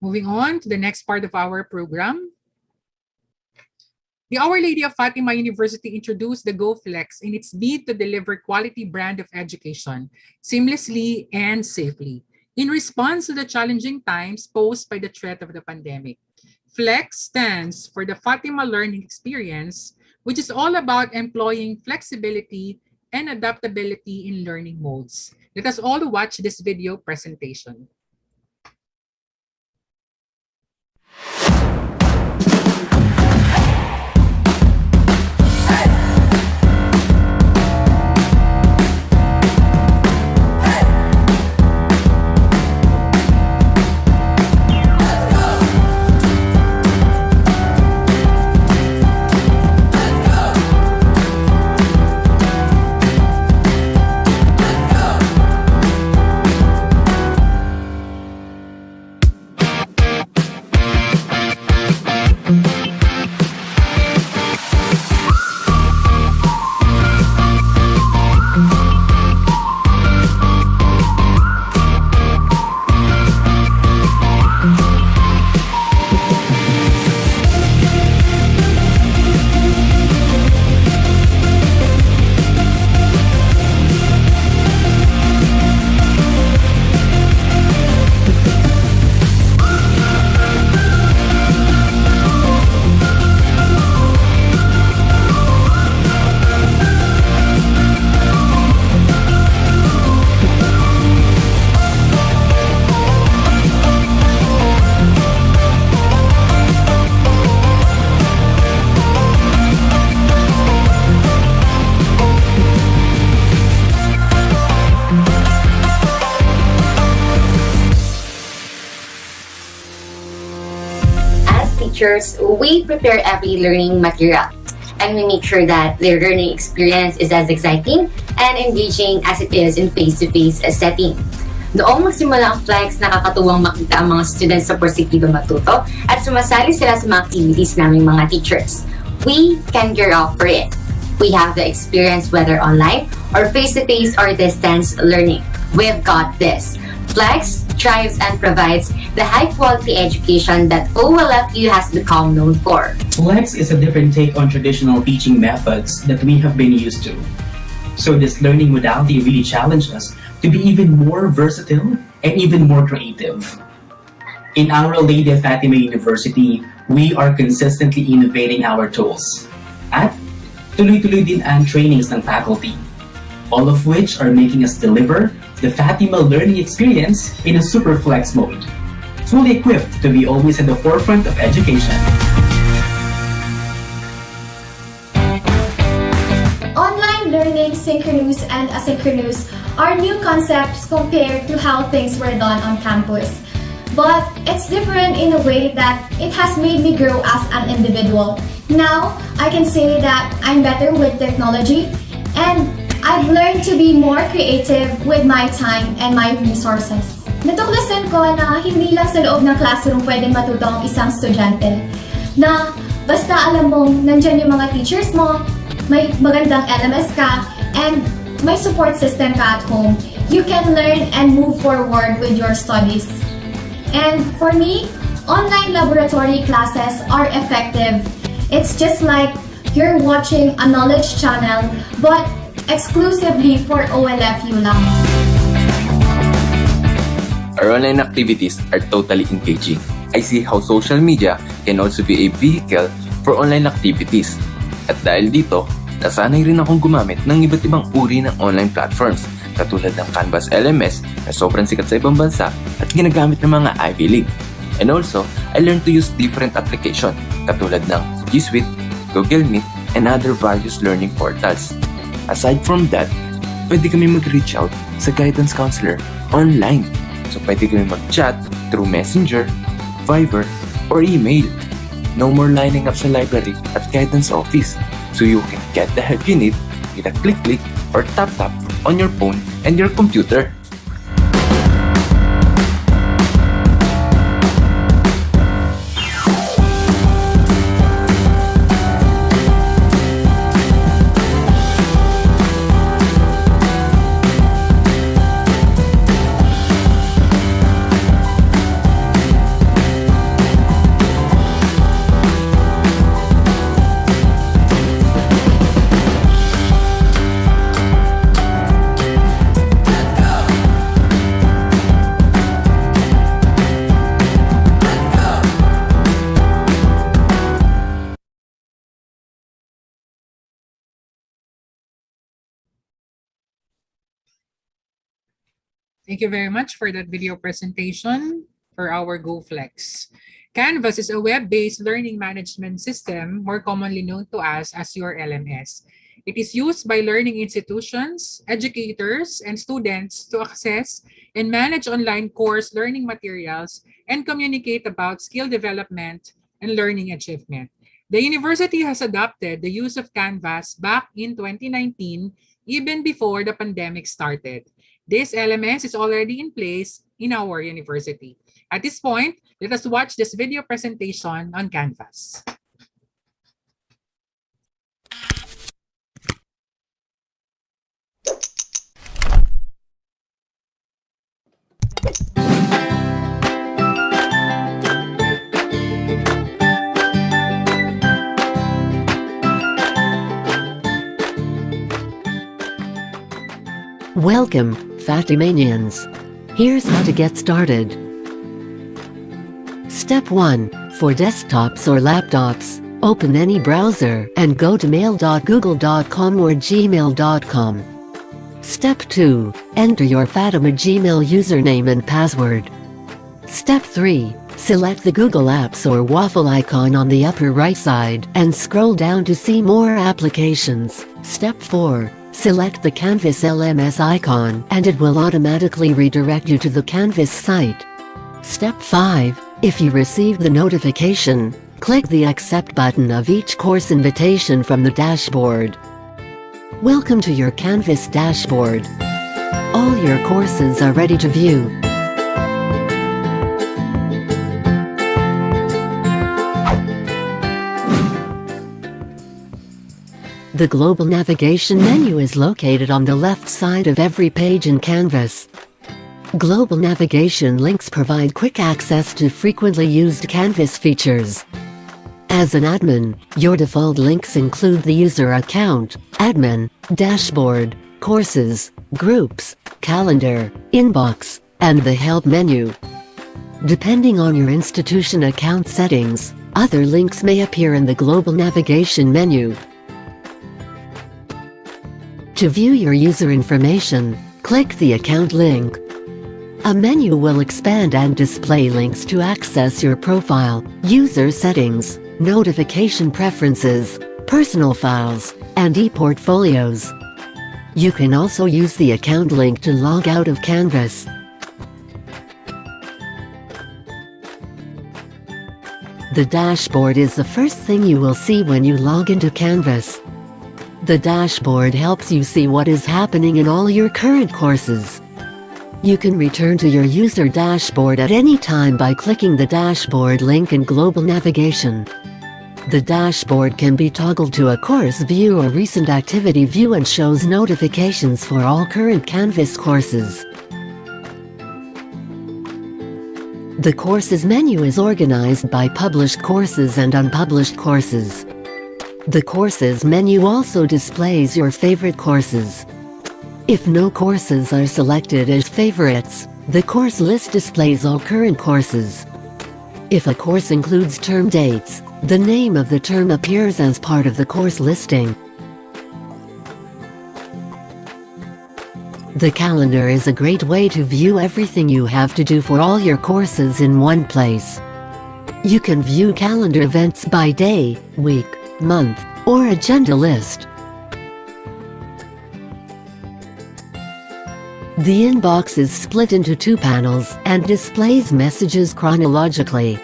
Moving on to the next part of our program. The Our Lady of Fatima University introduced the GoFlex in its bid to deliver quality brand of education seamlessly and safely in response to the challenging times posed by the threat of the pandemic. FLEX stands for the Fatima Learning Experience, which is all about employing flexibility and adaptability in learning modes. Let us all watch this video presentation. teachers, we prepare every learning material and we make sure that their learning experience is as exciting and engaging as it is in face-to-face setting. Noong magsimula ang Flex, nakakatuwang makita ang mga students sa porsigido matuto at sumasali sila sa mga activities naming mga teachers. We can gear up for it. We have the experience whether online or face-to-face or distance learning. We've got this. Flex thrives and provides the high-quality education that OLFU has become known for. Flex is a different take on traditional teaching methods that we have been used to. So this learning modality really challenged us to be even more versatile and even more creative. In Our Lady of Fatima University, We are consistently innovating our tools. At tuloy-tuloy din ang trainings ng faculty, all of which are making us deliver the Fatima learning experience in a super flex mode, fully equipped to be always at the forefront of education. Online learning, synchronous and asynchronous, are new concepts compared to how things were done on campus. But it's different in a way that it has made me grow as an individual. Now, I can say that I'm better with technology and I've learned to be more creative with my time and my resources. Natuklasan ko na hindi lang sa loob ng classroom pwedeng matuto ang isang estudyante. Na basta alam mong nandyan yung mga teachers mo, may magandang LMS ka, and may support system ka at home, you can learn and move forward with your studies. And for me, online laboratory classes are effective. It's just like you're watching a knowledge channel, but exclusively for OLFU lang. Our online activities are totally engaging. I see how social media can also be a vehicle for online activities. At dahil dito, nasanay rin akong gumamit ng iba't ibang uri ng online platforms katulad ng Canvas LMS na sobrang sikat sa ibang bansa at ginagamit ng mga Ivy League. And also, I learned to use different application katulad ng G Suite, Google Meet, and other various learning portals. Aside from that, pwede kami mag-reach out sa guidance counselor online. So pwede kami mag-chat through Messenger, Viber, or email. No more lining up sa library at guidance office. So you can get the help you need with a click or tap on your phone and your computer. Thank you very much for that video presentation for our GoFlex. Canvas is a web-based learning management system, more commonly known to us as your LMS. It is used by learning institutions, educators, and students to access and manage online course learning materials and communicate about skill development and learning achievement. The university has adopted the use of Canvas back in 2019, even before the pandemic started. This LMS is already in place in our university. At this point, let us watch this video presentation on Canvas. Welcome, Fatimanians. Here's how to get started. Step 1. For desktops or laptops, open any browser and go to mail.google.com or gmail.com. Step 2. Enter your Fatima Gmail username and password. Step 3. Select the Google Apps or waffle icon on the upper right side and scroll down to see more applications. Step 4. Select the Canvas LMS icon and it will automatically redirect you to the Canvas site. Step 5. If you receive the notification, click the Accept button of each course invitation from the dashboard. Welcome to your Canvas dashboard. All your courses are ready to view. The global navigation menu is located on the left side of every page in Canvas. Global navigation links provide quick access to frequently used Canvas features. As an admin, your default links include the user account, admin, dashboard, courses, groups, calendar, inbox, and the help menu. Depending on your institution account settings, Other links may appear in the global navigation menu. To view your user information, click the account link. A menu will expand and display links to access your profile, user settings, notification preferences, personal files, and e-portfolios. You can also use the account link to log out of Canvas. The dashboard is the first thing you will see when you log into Canvas. The dashboard helps you see what is happening in all your current courses. You can return to your user dashboard at any time by clicking the dashboard link in global navigation. The dashboard can be toggled to a course view or recent activity view and shows notifications for all current Canvas courses. The courses menu is organized by published courses and unpublished courses. The courses menu also displays your favorite courses. If no courses are selected as favorites, the course list displays all current courses. If a course includes term dates, the name of the term appears as part of the course listing. The calendar is a great way to view everything you have to do for all your courses in one place. You can view calendar events by day, week, month, or agenda list. The inbox is split into two panels and displays messages chronologically.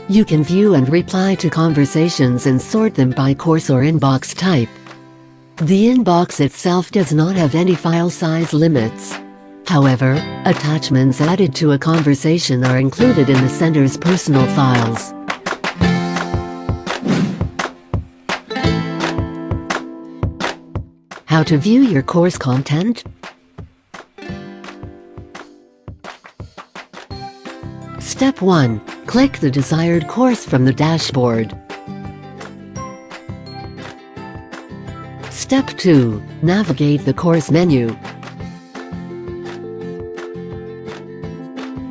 You can view and reply to conversations and sort them by course or inbox type. The inbox itself does not have any file size limits. However, attachments added to a conversation are included in the sender's personal files. How to view your course content? Step 1. Click the desired course from the dashboard. Step 2. Navigate the course menu.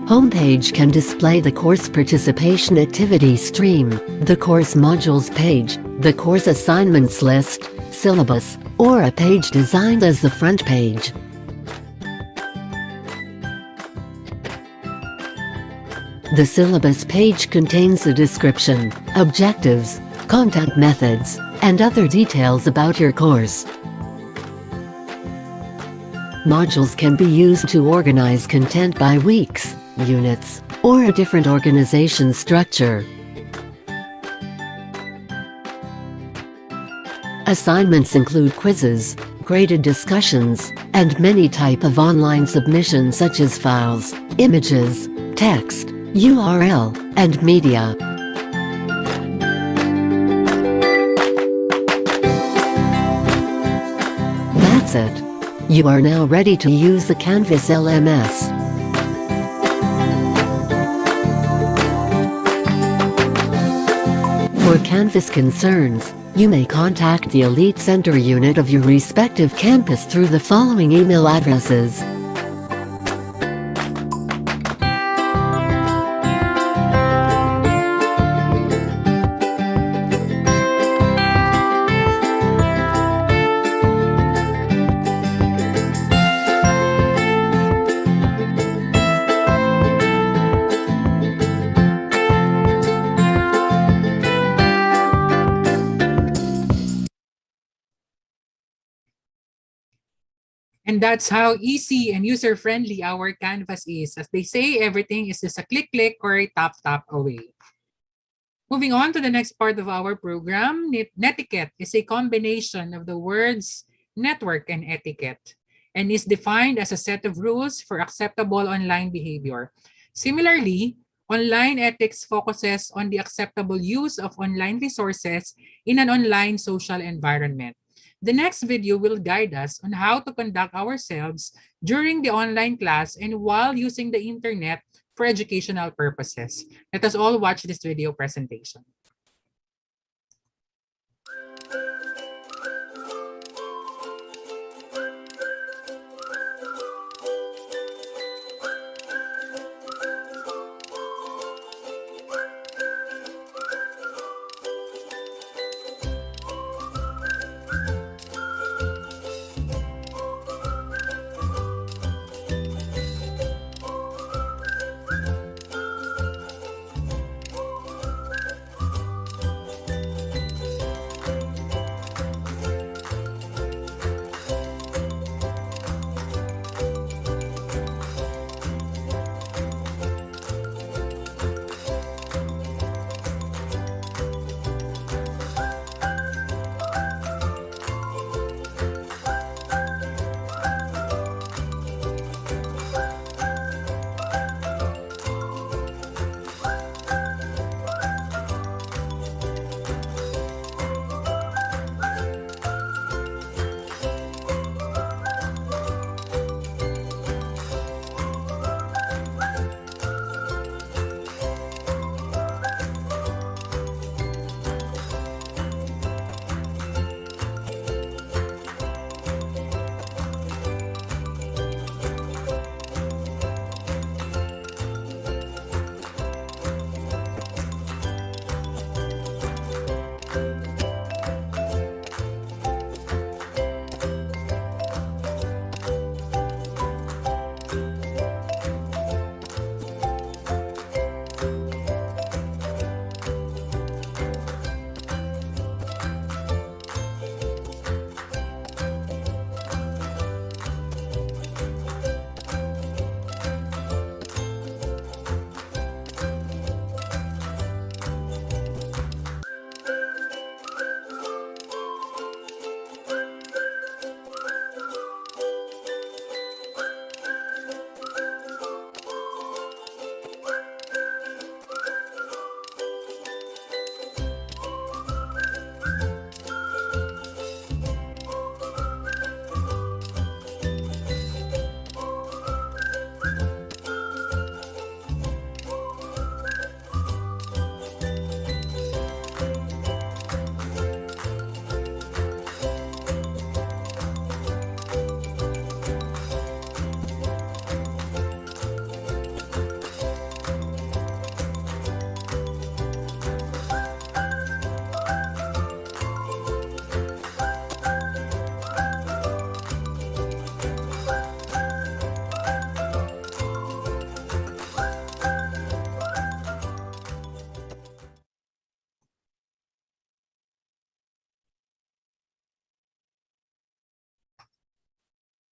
Homepage can display the course participation activity stream, the course modules page, the course assignments list, syllabus, or a page designed as the front page. The syllabus page contains the description, objectives, contact methods, and other details about your course. Modules can be used to organize content by weeks, units, or a different organization structure. Assignments include quizzes, graded discussions, and many types of online submissions such as files, images, text, URL, and media. That's it. You are now ready to use the Canvas LMS. For Canvas concerns, you may contact the Elite Center unit of your respective campus through the following email addresses. And that's how easy and user-friendly our Canvas is. As they say, everything is just a click or a tap away. Moving on to the next part of our program, netiquette is a combination of the words network and etiquette and is defined as a set of rules for acceptable online behavior. Similarly, online ethics focuses on the acceptable use of online resources in an online social environment. The next video will guide us on how to conduct ourselves during the online class and while using the internet for educational purposes. Let us all watch this video presentation.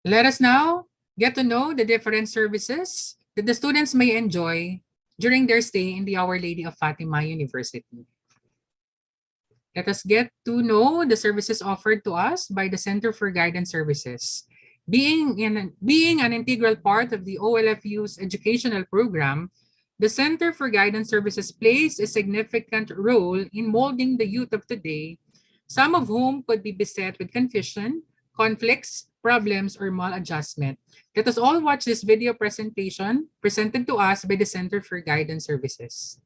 Let us now get to know the different services that the students may enjoy during their stay in the Our Lady of Fatima University. Let us get to know the services offered to us by the Center for Guidance Services. Being an integral part of the OLFU's educational program, the Center for Guidance Services plays a significant role in molding the youth of today, some of whom could be beset with confusion, conflicts, problems, or maladjustment. Let us all watch this video presentation presented to us by the Center for Guidance Services.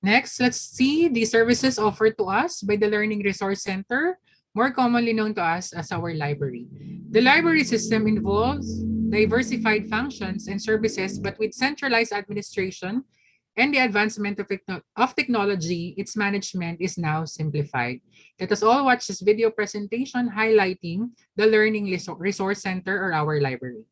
Next, let's see the services offered to us by the Learning Resource Center, more commonly known to us as our library. The library system involves diversified functions and services, but with centralized administration and the advancement of technology, its management is now simplified. Let us all watch this video presentation highlighting the Learning Resource Center or our library.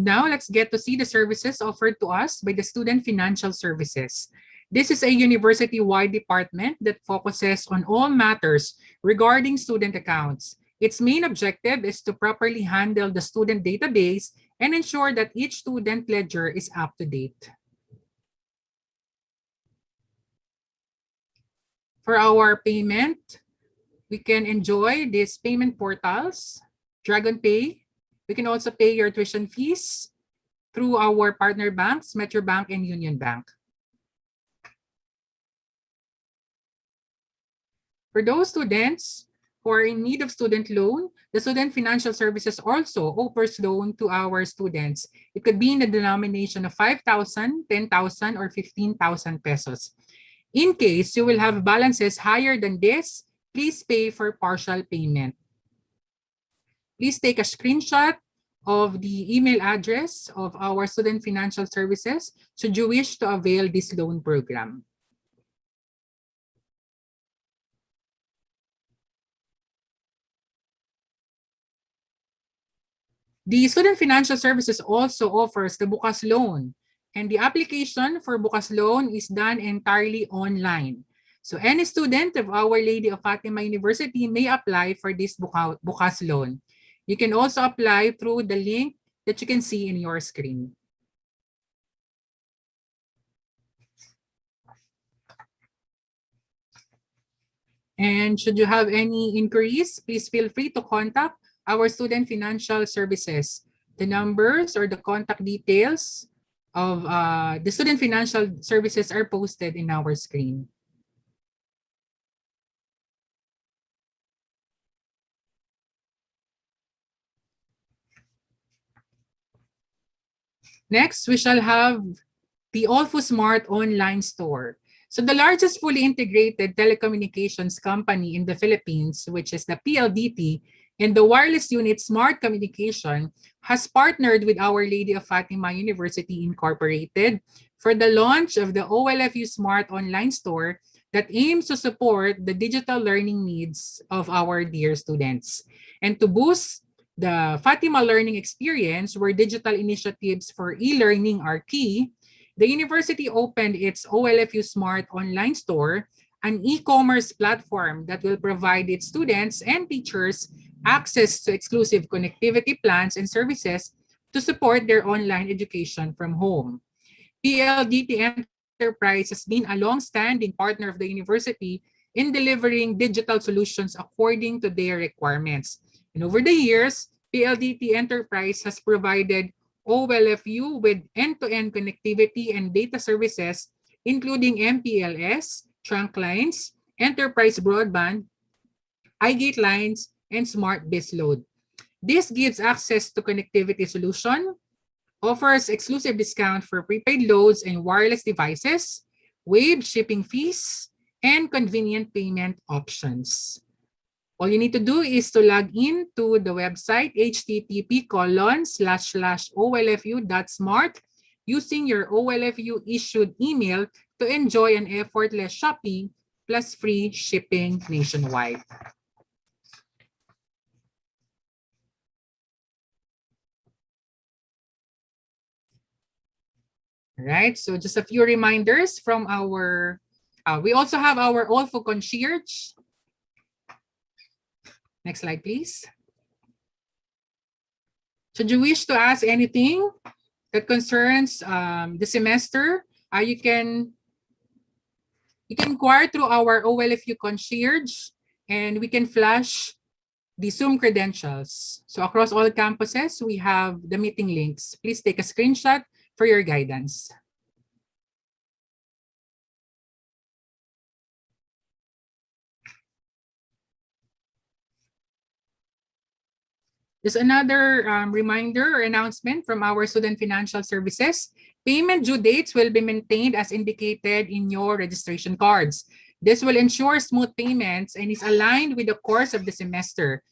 now let's get to see the services offered to us by the Student Financial Services. This is a university-wide department that focuses on all matters regarding student accounts. Its main objective is to properly handle the student database and ensure that each student ledger is up to date. For our payment, we can enjoy these payment portals, Dragon Pay. We can also pay your tuition fees through our partner banks, Metrobank and Union Bank. For those students who are in need of student loan, the Student Financial Services also offers loan to our students. It could be in the denomination of 5,000, 10,000, or 15,000 pesos. In case you will have balances higher than this, please pay for partial payment. Please take a screenshot of the email address of our Student Financial Services should you wish to avail this loan program. The Student Financial Services also offers the Bukas Loan, and the application for Bukas Loan is done entirely online. So any student of Our Lady of Fatima University may apply for this Bukas Loan. You can also apply through the link that you can see in your screen. And should you have any inquiries, please feel free to contact our Student Financial Services. The numbers or the contact details of the Student Financial Services are posted in our screen. Next, we shall have the Olfu Smart online store. So the largest fully integrated telecommunications company in the Philippines, which is the PLDT, and the wireless unit Smart Communication has partnered with Our Lady of Fatima University Incorporated for the launch of the OLFU Smart online store that aims to support the digital learning needs of our dear students. And to boost the Fatima learning experience, where digital initiatives for e-learning are key, the university opened its OLFU Smart online store, an e-commerce platform that will provide its students and teachers access to exclusive connectivity plans and services to support their online education from home. PLDT Enterprise has been a long-standing partner of the university in delivering digital solutions according to their requirements. And over the years, PLDT Enterprise has provided OLFU with end-to-end connectivity and data services, including MPLS, trunk lines, enterprise broadband, iGate lines, and smart BizLoad. This gives access to connectivity solution, offers exclusive discount for prepaid loads and wireless devices, waived shipping fees, and convenient payment options. All you need to do is to log in to the website http://olfu.smart using your OLFU issued email to enjoy an effortless shopping plus free shipping nationwide. All right, so just a few reminders from our, we also have our OLFU Concierge. Next slide, please. Should you wish to ask anything that concerns the semester, you can inquire through our OLFU Concierge, and we can flash the Zoom credentials. So across all campuses, we have the meeting links. Please take a screenshot for your guidance. Just another reminder or announcement from our Student Financial Services. Payment due dates will be maintained as indicated in your registration cards. This will ensure smooth payments and is aligned with the course of the semester.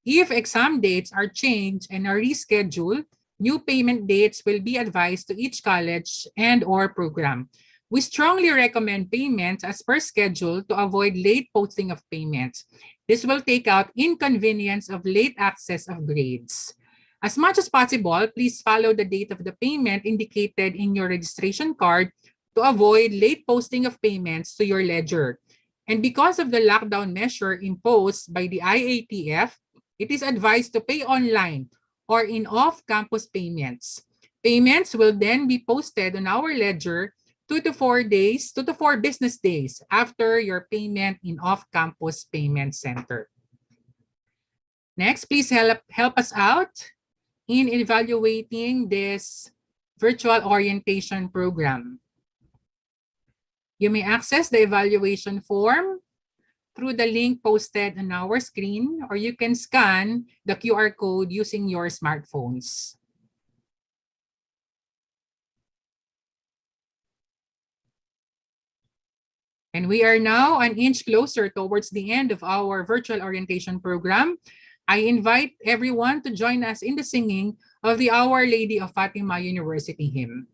If exam dates are changed and are rescheduled, new payment dates will be advised to each college and/or program. We strongly recommend payments as per schedule to avoid late posting of payments. This will take out inconvenience of late access of grades. As much as possible, please follow the date of the payment indicated in your registration card to avoid late posting of payments to your ledger. And because of the lockdown measure imposed by the IATF, it is advised to pay online or in off-campus payments. Payments will then be posted on our ledger 2 to 4 business days after your payment in off-campus payment center. Next, please help us out in evaluating this virtual orientation program. You may access the evaluation form through the link posted on our screen, or you can scan the QR code using your smartphones. And we are now an inch closer towards the end of our virtual orientation program. I invite everyone to join us in the singing of the Our Lady of Fatima University hymn.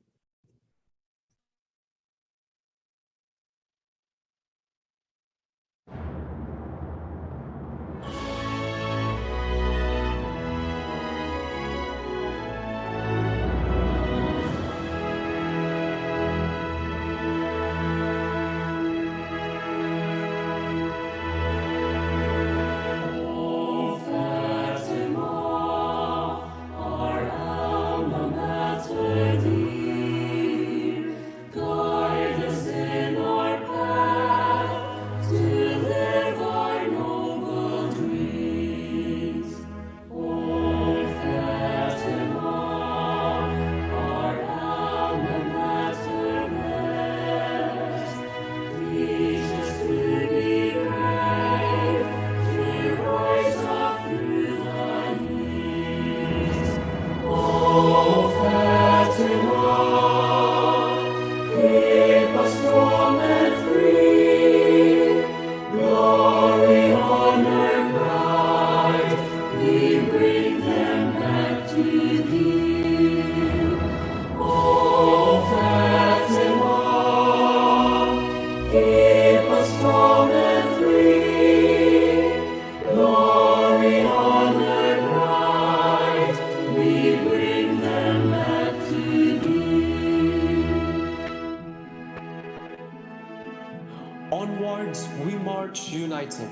Onwards we march united,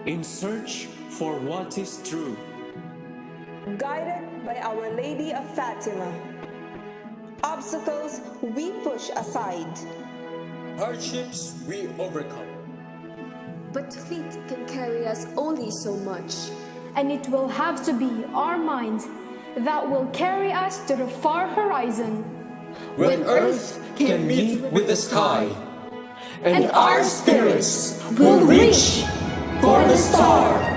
in search for what is true. Guided by Our Lady of Fatima, obstacles we push aside, Hardships we overcome. But feet can carry us only so much. And it will have to be our minds that will carry us to the far horizon, When earth can meet with the sky, and our spirits will reach for the star.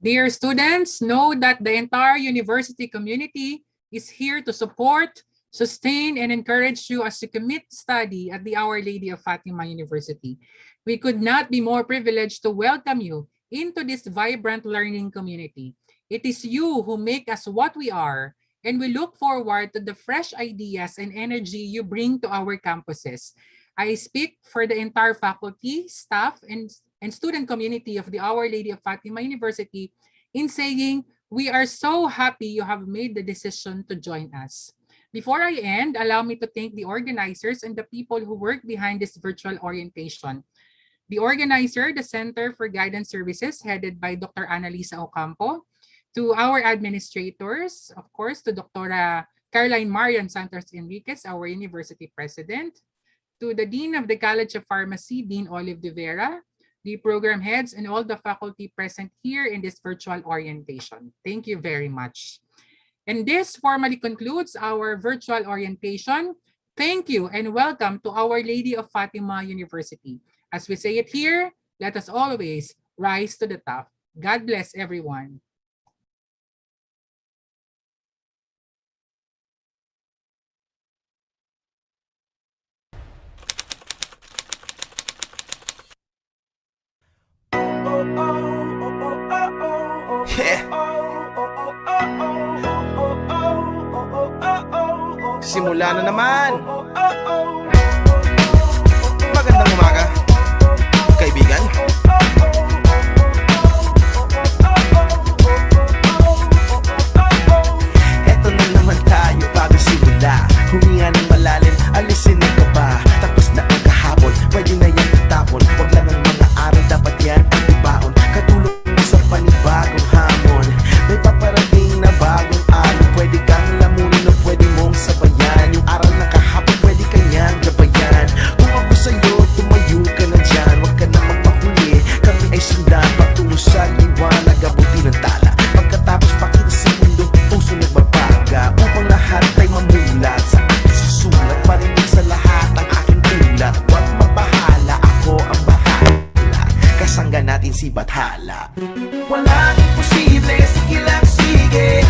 Dear students, know that the entire university community is here to support, sustain, and encourage you as you commit study at the Our Lady of Fatima University. We could not be more privileged to welcome you into this vibrant learning community. It is you who make us what we are, and we look forward to the fresh ideas and energy you bring to our campuses. I speak for the entire faculty, staff, and student community of the Our Lady of Fatima University in saying we are so happy you have made the decision to join us. Before I end, allow me to thank the organizers and the people who work behind this virtual orientation. The organizer, the Center for Guidance Services, headed by Dr. Annalisa Ocampo, to our administrators, of course, to Dr. Caroline Marian Santos Enriquez, our University President, to the Dean of the College of Pharmacy, Dean Olive de Vera, the program heads, and all the faculty present here in this virtual orientation. Thank you very much. And this formally concludes our virtual orientation. Thank you and welcome to Our Lady of Fatima University. As we say it here, let us always rise to the top. God bless everyone. Simula na naman. Magandang umaga, kaibigan. Eto na naman tayo bago simula. Huminga ng malalim, alisin ang kaba. Tapos na ang kahapon, pwede na yan itapon. Huwag lang ang mga araw, dapat yan ang ibaon. Katulong mo sa panibagong hamon. May paparating na bagong araw. Pwede kang lamunin o pwede mong sabayan. Yung aral na kahapon, pwede kanyang gabayan. Kung ako sa'yo, tumayo ka na dyan. Huwag ka na magpahuli, kami ay sundan patungo sa liwanag, abuti ng tala. Pagkatapos pakita sa mundo, puso nagbabaga. Upang lahat ay mamulat sa aking susulat. Marinig sa lahat ang aking tulat. Huwag mabahala, ako ang bahala. Kasangga natin si Bathala. Walang imposible, sige lang sige.